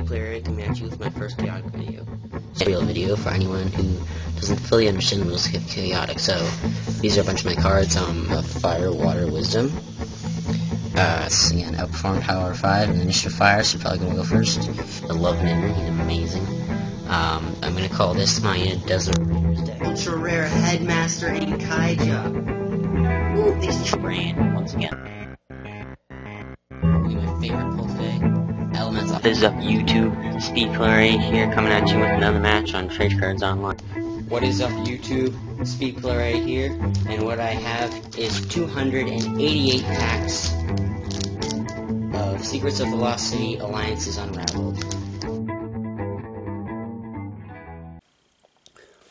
Player coming at you with my first chaotic video. Real video for anyone who doesn't fully understand the rules of chaotic. So these are a bunch of my cards. Fire, Water, Wisdom. Again, Outperform, Power 5, and Initiative Fire. So you're probably gonna go first. The Love Ninder, he's amazing. I'm gonna call this my Desert Raiders deck. Ultra Rare Headmaster and Kaija. Ooh, these brand once again. Probably my favorite pull today. Elemental. This is up YouTube. Speed Player 8 here, coming at you with another match on Trade Cards Online. What is up YouTube? Speed Player 8 here, and what I have is 288 packs of Secrets of Velocity Alliances Unraveled.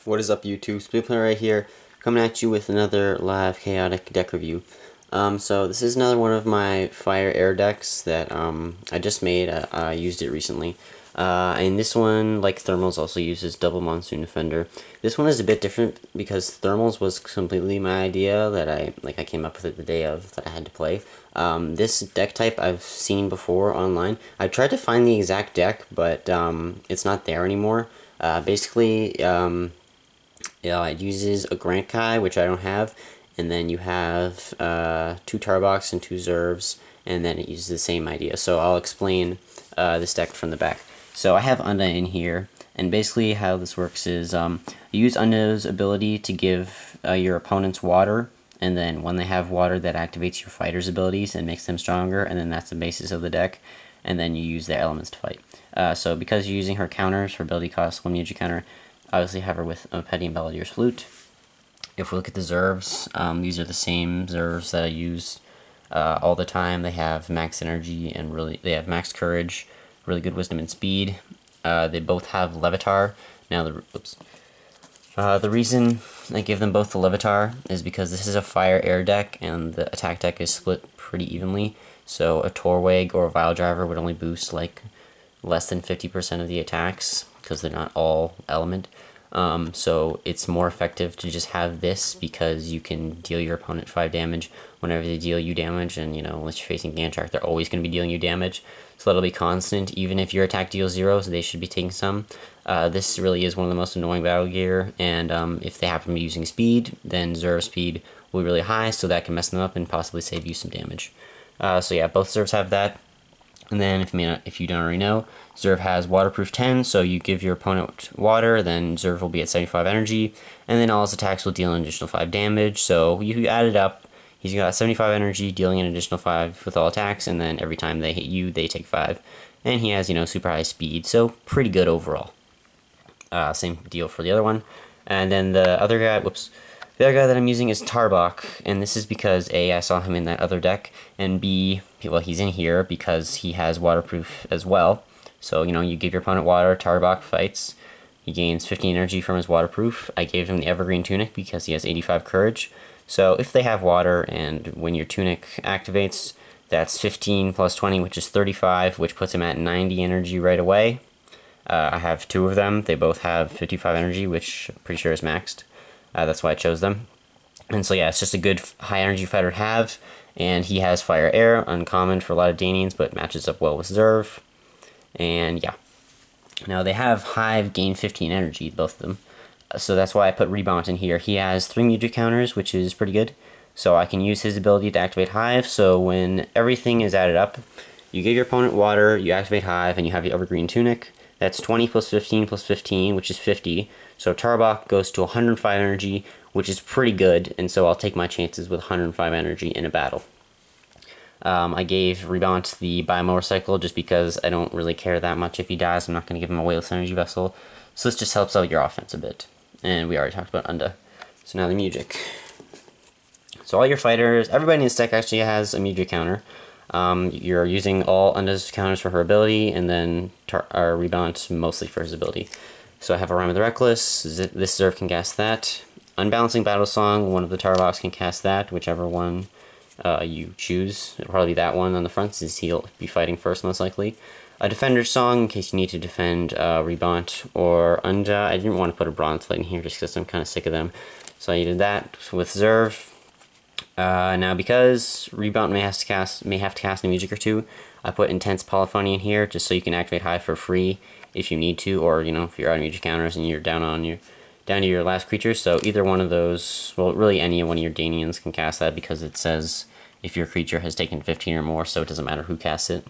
What is up YouTube? Speed Player right here, coming at you with another live chaotic deck review. So this is another one of my Fire Air decks that I just made. I used it recently. And this one, like Thermals, also uses Double Monsoon Defender. This one is a bit different because Thermals was completely my idea that I came up with it the day of that I had to play. This deck type I've seen before online. I tried to find the exact deck, but it's not there anymore. Basically, it uses a Grankai, which I don't have. And then you have 2 Tarbox and 2 Zervs, and then it uses the same idea. So I'll explain this deck from the back. So I have Unda in here, and basically how this works is you use Unda's ability to give your opponents water, and then when they have water, that activates your fighter's abilities and makes them stronger, and then that's the basis of the deck, and then you use their elements to fight. So because you're using her counters, her ability costs 1 magic counter, obviously have her with Petty and Belladier's Flute. If we look at the Zervs, these are the same Zervs that I use all the time. They have max energy and they have max courage, really good wisdom and speed. They both have Levitar. Now, the reason I give them both the Levitar is because this is a Fire Air deck, and the attack deck is split pretty evenly. So a Torwag or a Vile Driver would only boost like less than 50% of the attacks because they're not all element. So it's more effective to just have this because you can deal your opponent 5 damage whenever they deal you damage, and unless you're facing Ganchak, they're always going to be dealing you damage, so that'll be constant. Even if your attack deals 0, so they should be taking some. This really is one of the most annoying battle gear, and if they happen to be using speed, then Zerv speed will be really high, so that can mess them up and possibly save you some damage. So yeah, both Zervs have that. And then, if you don't already know, Zerv has Waterproof 10, so you give your opponent water, then Zerv will be at 75 energy, and then all his attacks will deal an additional 5 damage, so you add it up, he's got 75 energy, dealing an additional 5 with all attacks, and then every time they hit you, they take 5. And he has, super high speed, so pretty good overall. Same deal for the other one. And then the other guy, the other guy that I'm using is Tarbok, and this is because A, I saw him in that other deck, and B, well, he's in here because he has waterproof as well. So, you give your opponent water, Tarbok fights, he gains 15 energy from his waterproof. I gave him the Evergreen Tunic because he has 85 courage. So if they have water, and when your Tunic activates, that's 15 plus 20, which is 35, which puts him at 90 energy right away. I have 2 of them. They both have 55 energy, which I'm pretty sure is maxed. That's why I chose them. And so yeah, it's just a good high energy fighter to have, and he has Fire Air, uncommon for a lot of Danians, but matches up well with Zerv. And yeah. Now they have Hive gain 15 energy, both of them. So that's why I put Rebound in here. He has 3 magic counters, which is pretty good. So I can use his ability to activate Hive, so when everything is added up, you give your opponent water, you activate Hive, and you have the Evergreen Tunic. That's 20 plus 15 plus 15, which is 50. So Tarbok goes to 105 energy, which is pretty good, and so I'll take my chances with 105 energy in a battle. I gave Rebound the Biomotorcycle just because I don't really care that much if he dies. I'm not going to give him a Weightless Energy Vessel. So this just helps out your offense a bit. And we already talked about Unda. So now the music. So all your fighters, everybody in this deck actually has a music counter. You're using all Unda's counters for her ability, and then Rebound mostly for his ability. So I have a Rhyme of the Reckless, this Zerv can cast that. Unbalancing Battle Song, one of the Tarbox can cast that, whichever one you choose. It'll probably be that one on the front, since he'll be fighting first most likely. A Defender's Song, in case you need to defend Rebound or Unda. I didn't want to put a Bronze Light in here just because I'm kind of sick of them. So I did that with Zerv. Now because Rebound may have to cast a music or 2, I put Intense Polyphony in here just so you can activate Hive for free if you need to, or if you're out of music counters and you're down to your last creature. So either one of those, well, really any one of your Danians can cast that, because it says if your creature has taken 15 or more, so it doesn't matter who casts it.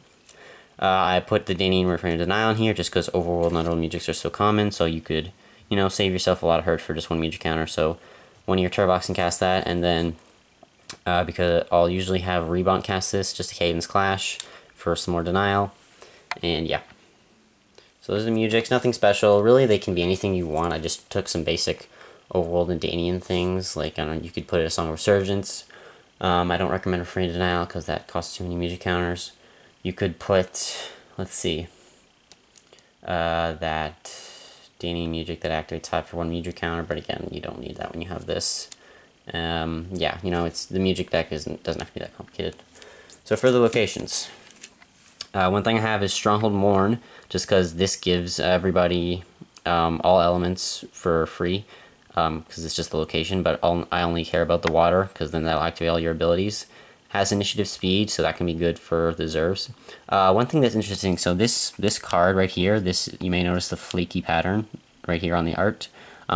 I put the Danian Refrain of Denial in here just because Overworld Not All Musics are so common, so you could, save yourself a lot of hurt for just one music counter. So one of your Turbox can cast that, and then because I'll usually have Rebont cast this, just a Haven's Clash for some more denial, and yeah. So those are the Mujiks, nothing special. Really, they can be anything you want. I just took some basic Overworld and Danian things, like, I don't know, you could put it a Song of Resurgence. I don't recommend Refrain of Denial because that costs too many music counters. You could put, let's see, that Danian Mujic that activates 5 for 1 music counter, but again, you don't need that when you have this. Yeah, it's the Mujic deck doesn't have to be that complicated. So for the locations, one thing I have is Stronghold Mourn, just because this gives everybody all elements for free, because it's just the location, but I only care about the water, because then that'll activate all your abilities. Has initiative speed, so that can be good for the Zervs. One thing that's interesting, so this card right here, you may notice the flaky pattern right here on the art.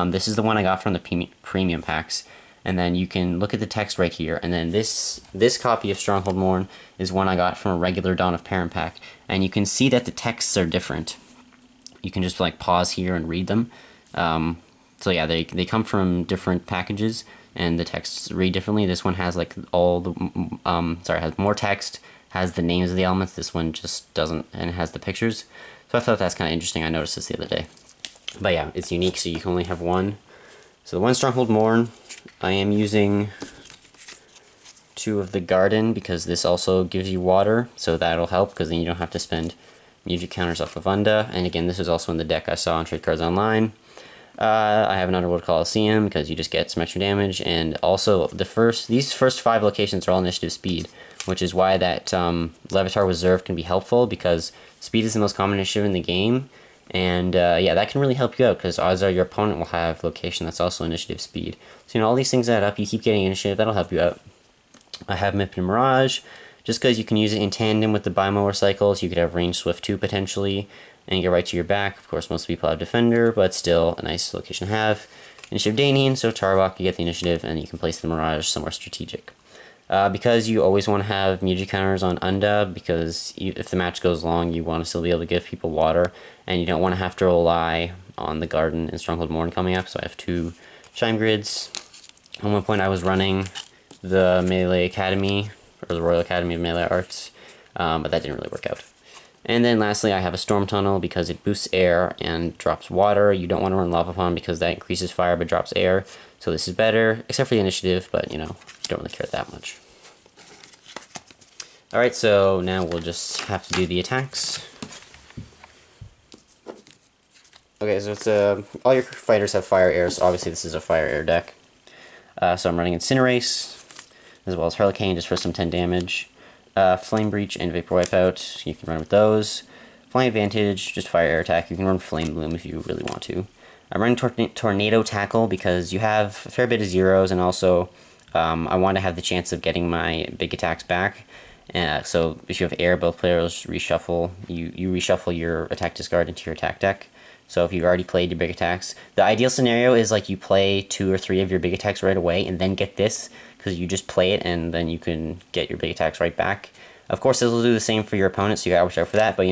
This is the one I got from the premium packs. And then you can look at the text right here, and then this copy of Stronghold Mourn is one I got from a regular Dawn of Perrin pack, and you can see that the texts are different. You can just like pause here and read them. So yeah, they come from different packages, and the texts read differently. This one has like all the has more text, has the names of the elements. This one just doesn't, and it has the pictures. So I thought that's kind of interesting. I noticed this the other day. But yeah, it's unique, so you can only have one. So the one Stronghold Mourn, I am using 2 of the Garden, because this also gives you water, so that'll help, because then you don't have to spend music counters off of Unda. And again, this is also in the deck I saw on Trade Cards Online. I have an Underworld Coliseum, because you just get some extra damage, and also these first 5 locations are all initiative speed, which is why that Levitar Reserve can be helpful, because speed is the most common initiative in the game. And yeah, that can really help you out, because odds are your opponent will have location that's also initiative speed. So all these things add up, you keep getting initiative, that'll help you out. I have Mipin Mirage, just because you can use it in tandem with the Bimower cycles. You could have Range Swift 2 potentially, and get right to your back. Of course, most people have Defender, but still a nice location to have. Initiative Danian, so Tarbok, you get the initiative, and you can place the Mirage somewhere strategic. Because you always want to have music counters on Unda, because if the match goes long, you want to still be able to give people water, and you don't want to have to rely on the Garden and Stronghold Mourn coming up. So I have 2 Chime Grids. At one point I was running the Melee Academy, or the Royal Academy of Melee Arts, but that didn't really work out. And then lastly, I have a Storm Tunnel, because it boosts air and drops water. You don't want to run Lava Pond, because that increases fire but drops air. So this is better, except for the initiative, but you don't really care that much. Alright, so now we'll just have to do the attacks. Okay, so it's all your fighters have fire air, so obviously this is a fire air deck. So I'm running Incinerate, as well as Hurricane, just for some 10 damage. Flame Breach and Vapor Wipeout, you can run with those. Flying Advantage, just fire air attack. You can run Flame Bloom if you really want to. I'm running Tornado Tackle because you have a fair bit of zeros, and also I want to have the chance of getting my big attacks back. So if you have air, both players reshuffle. You reshuffle your attack discard into your attack deck. So if you've already played your big attacks, the ideal scenario is like you play 2 or 3 of your big attacks right away and then get this, because you just play it and then you can get your big attacks right back. Of course, this will do the same for your opponent, so you gotta watch out for that, but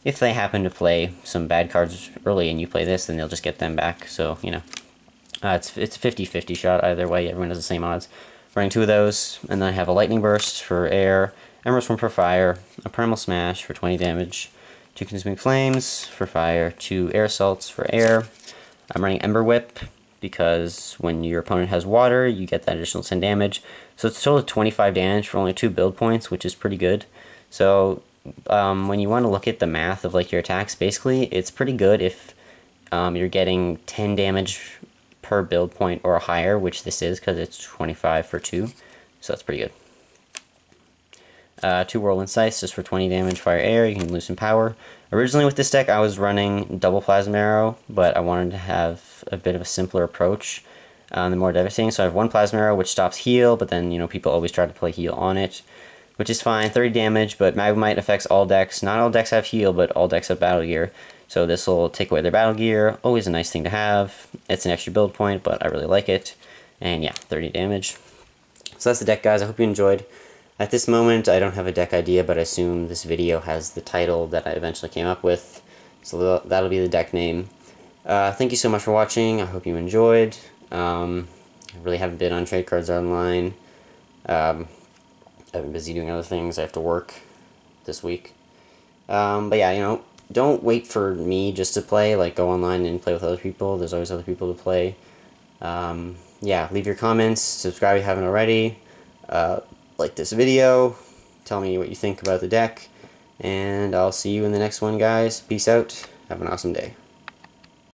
if they happen to play some bad cards early and you play this, then they'll just get them back. So, it's a 50-50 shot either way. Everyone has the same odds. Running 2 of those, and then I have a Lightning Burst for air, Emerald Swim for fire, a Primal Smash for 20 damage, 2 Consuming Flames for fire, 2 Air Assaults for air. I'm running Ember Whip because when your opponent has water, you get that additional 10 damage. So it's a total of 25 damage for only 2 build points, which is pretty good. So when you want to look at the math of like your attacks, basically it's pretty good if you're getting 10 damage per build point or higher, which this is because it's 25 for 2. So that's pretty good. 2 Whirlwind Scythe just for 20 damage, fire air, you can lose some power. Originally with this deck I was running double Plasma Arrow, but I wanted to have a bit of a simpler approach, the more devastating. So I have 1 Plasma Arrow which stops heal, but then people always try to play heal on it. which is fine. 30 damage, but Magnemite affects all decks. Not all decks have heal, but all decks have battle gear. So this will take away their battle gear. Always a nice thing to have. It's an extra build point, but I really like it. And yeah, 30 damage. So that's the deck, guys. I hope you enjoyed. At this moment, I don't have a deck idea, but I assume this video has the title that I eventually came up with. So that'll be the deck name. Thank you so much for watching. I hope you enjoyed. I really haven't been on Trade Cards Online. I've been busy doing other things. I have to work this week. But yeah, you know, don't wait for me just to play. Like, go online and play with other people. There's always other people to play. Yeah, leave your comments. Subscribe if you haven't already. Like this video. Tell me what you think about the deck. And I'll see you in the next one, guys. Peace out. Have an awesome day.